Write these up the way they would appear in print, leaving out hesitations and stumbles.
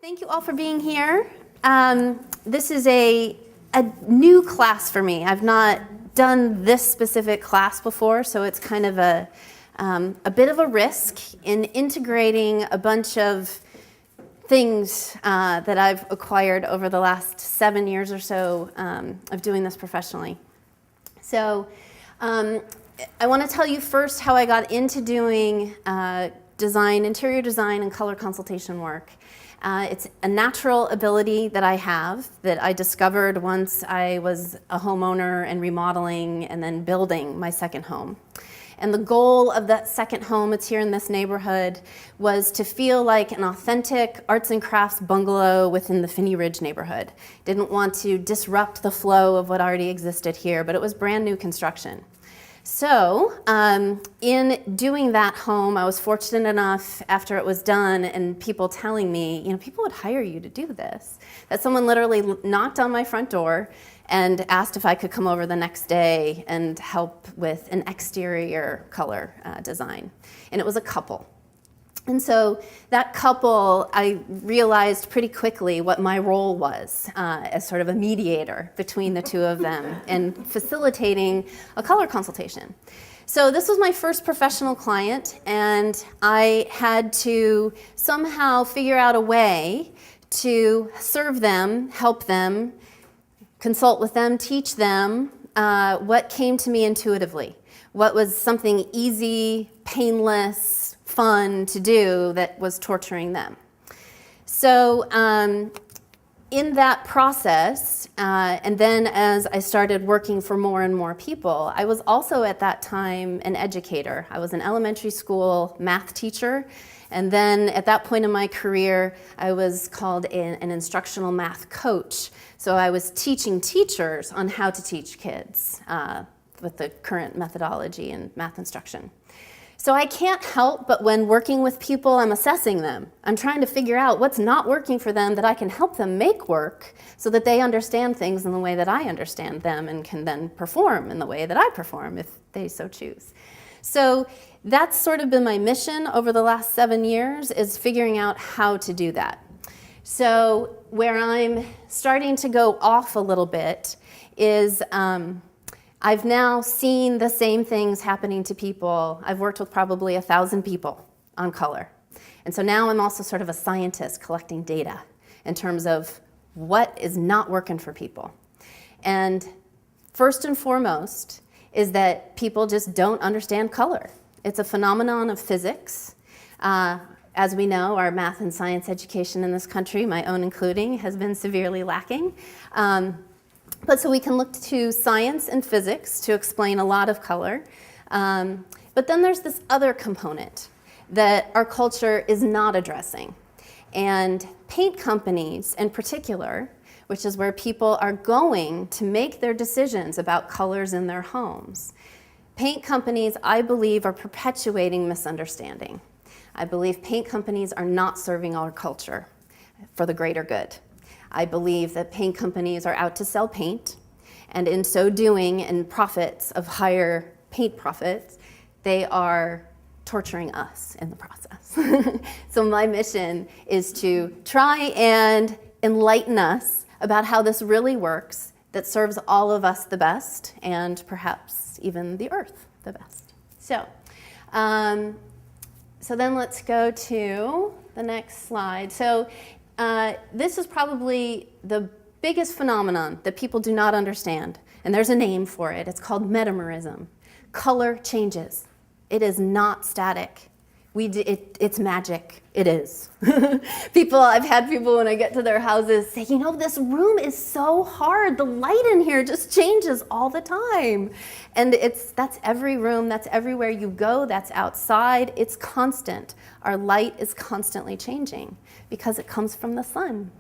Thank you all for being here. This is a new class for me. I've not done this specific class before, so it's kind of a bit of a risk in integrating a bunch of things that I've acquired over the last 7 years or so of doing this professionally. So I want to tell you first how I got into doing interior design and color consultation work. It's a natural ability that I have that I discovered once I was a homeowner and remodeling and then building my second home. And the goal of that second home, it's here in this neighborhood, was to feel like an authentic arts and crafts bungalow within the Finney Ridge neighborhood. Didn't want to disrupt the flow of what already existed here, but it was brand new construction. So in doing that home, I was fortunate enough after it was done and people telling me, people would hire you to do this, that someone literally knocked on my front door and asked if I could come over the next day and help with an exterior color design. And it was a couple. And so that couple, I realized pretty quickly what my role was as sort of a mediator between the two of them and facilitating a color consultation. So this was my first professional client, and I had to somehow figure out a way to serve them, help them, consult with them, teach them what came to me intuitively, what was something easy, painless, fun to do that was torturing them. So in that process, and then as I started working for more and more people, I was also at that time an educator. I was an elementary school math teacher, and then at that point in my career, I was called an instructional math coach. So I was teaching teachers on how to teach kids with the current methodology in math instruction. So I can't help but when working with people, I'm assessing them. I'm trying to figure out what's not working for them that I can help them make work so that they understand things in the way that I understand them and can then perform in the way that I perform if they so choose. So that's sort of been my mission over the last 7 years, is figuring out how to do that. So where I'm starting to go off a little bit is I've now seen the same things happening to people. I've worked with probably 1,000 people on color. And so now I'm also sort of a scientist collecting data in terms of what is not working for people. And first and foremost is that people just don't understand color. It's a phenomenon of physics. As we know, our math and science education in this country, my own including, has been severely lacking. But so we can look to science and physics to explain a lot of color. But then there's this other component that our culture is not addressing. And paint companies in particular, which is where people are going to make their decisions about colors in their homes. Paint companies, I believe, are perpetuating misunderstanding. I believe paint companies are not serving our culture for the greater good. I believe that paint companies are out to sell paint, and in so doing, and profits of higher paint profits, they are torturing us in the process. So my mission is to try and enlighten us about how this really works, that serves all of us the best, and perhaps even the earth the best. So then let's go to the next slide. So this is probably the biggest phenomenon that people do not understand, and there's a name for it. It's called metamerism. Color changes. It is not static. It's magic. It is. I've had people when I get to their houses say, this room is so hard. The light in here just changes all the time. And that's every room, that's everywhere you go, that's outside. It's constant. Our light is constantly changing because it comes from the sun.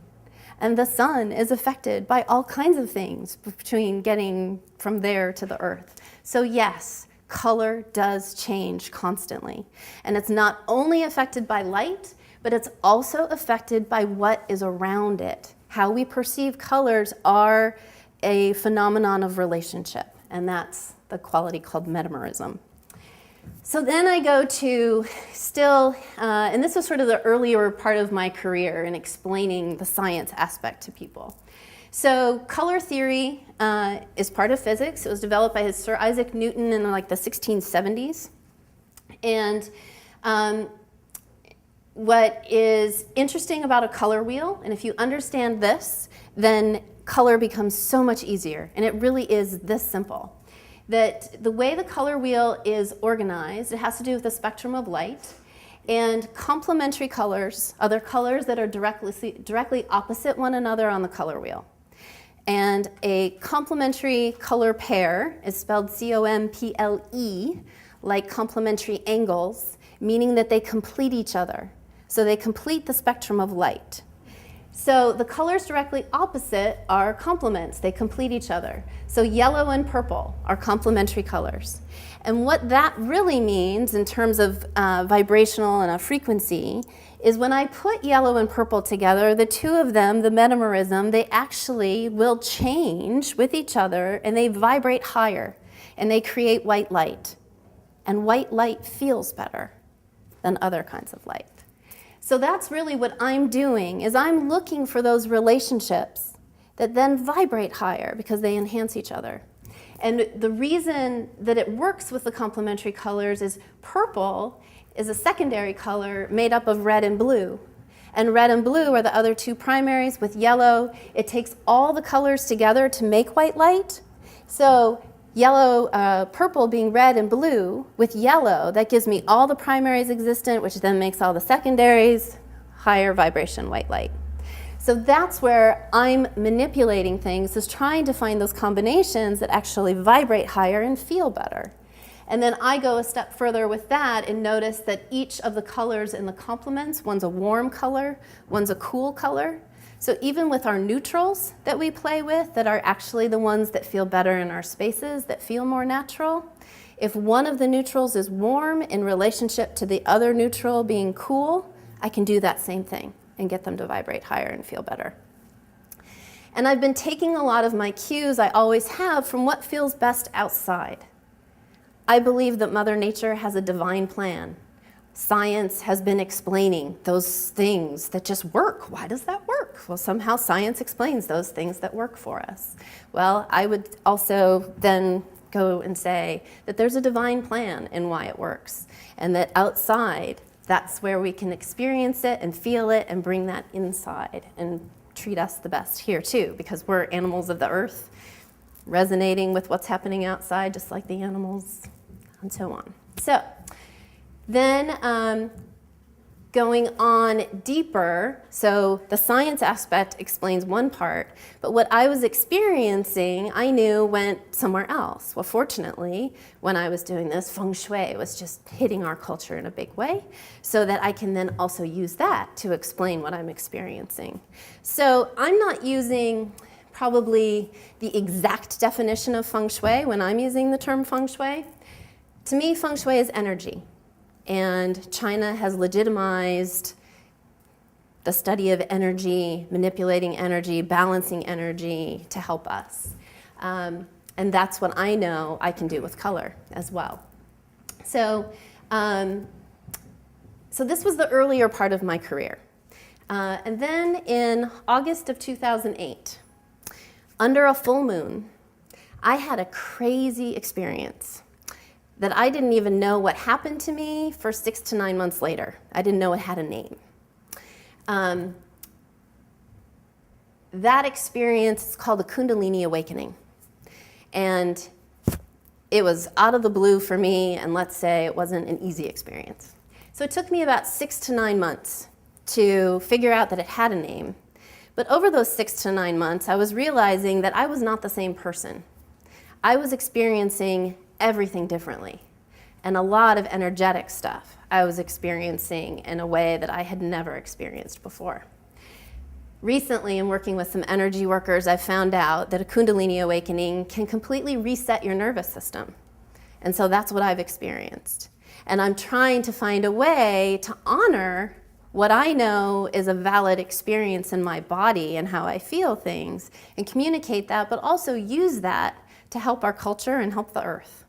And the sun is affected by all kinds of things between getting from there to the earth. So yes, color does change constantly. And it's not only affected by light, but it's also affected by what is around it. How we perceive colors are a phenomenon of relationship, and that's the quality called metamerism. So then I go to still, and this was sort of the earlier part of my career in explaining the science aspect to people. So color theory is part of physics. It was developed by Sir Isaac Newton in like the 1670s. And what is interesting about a color wheel, and if you understand this, then color becomes so much easier. And it really is this simple. That the way the color wheel is organized, it has to do with the spectrum of light. And complementary colors, other colors that are directly opposite one another on the color wheel. And a complementary color pair is spelled C-O-M-P-L-E, like complementary angles, meaning that they complete each other. So they complete the spectrum of light. So the colors directly opposite are complements. They complete each other. So yellow and purple are complementary colors. And what that really means in terms of vibrational and a frequency is when I put yellow and purple together, the two of them, the metamerism, they actually will change with each other and they vibrate higher and they create white light. And white light feels better than other kinds of light. So that's really what I'm doing, is I'm looking for those relationships that then vibrate higher because they enhance each other. And the reason that it works with the complementary colors is purple is a secondary color made up of red and blue. And red and blue are the other two primaries with yellow. It takes all the colors together to make white light. So purple being red and blue with yellow, that gives me all the primaries existent, which then makes all the secondaries higher vibration white light. So that's where I'm manipulating things, is trying to find those combinations that actually vibrate higher and feel better. And then I go a step further with that and notice that each of the colors in the complements, one's a warm color, one's a cool color. So even with our neutrals that we play with, that are actually the ones that feel better in our spaces, that feel more natural, if one of the neutrals is warm in relationship to the other neutral being cool, I can do that same thing and get them to vibrate higher and feel better. And I've been taking a lot of my cues, I always have, from what feels best outside. I believe that Mother Nature has a divine plan. Science has been explaining those things that just work. Why does that work? Well, somehow science explains those things that work for us. Well, I would also then go and say that there's a divine plan in why it works, and that outside, that's where we can experience it and feel it and bring that inside and treat us the best here too, because we're animals of the earth, resonating with what's happening outside, just like the animals, and so on. So then going on deeper, so the science aspect explains one part, but what I was experiencing, I knew went somewhere else. Well, fortunately, when I was doing this, Feng Shui was just hitting our culture in a big way, so that I can then also use that to explain what I'm experiencing. So I'm not using probably the exact definition of Feng Shui when I'm using the term Feng Shui. To me, Feng Shui is energy. And China has legitimized the study of energy, manipulating energy, balancing energy to help us. And that's what I know I can do with color as well. So this was the earlier part of my career. And then in August of 2008, under a full moon, I had a crazy experience that I didn't even know what happened to me for 6 to 9 months later. I didn't know it had a name. That experience is called the Kundalini Awakening. And it was out of the blue for me, and let's say it wasn't an easy experience. So it took me about 6 to 9 months to figure out that it had a name. But over those 6 to 9 months, I was realizing that I was not the same person. I was experiencing everything differently, and a lot of energetic stuff I was experiencing in a way that I had never experienced before. Recently, in working with some energy workers, I found out that a Kundalini awakening can completely reset your nervous system. And so that's what I've experienced. And I'm trying to find a way to honor what I know is a valid experience in my body and how I feel things, and communicate that, but also use that to help our culture and help the earth.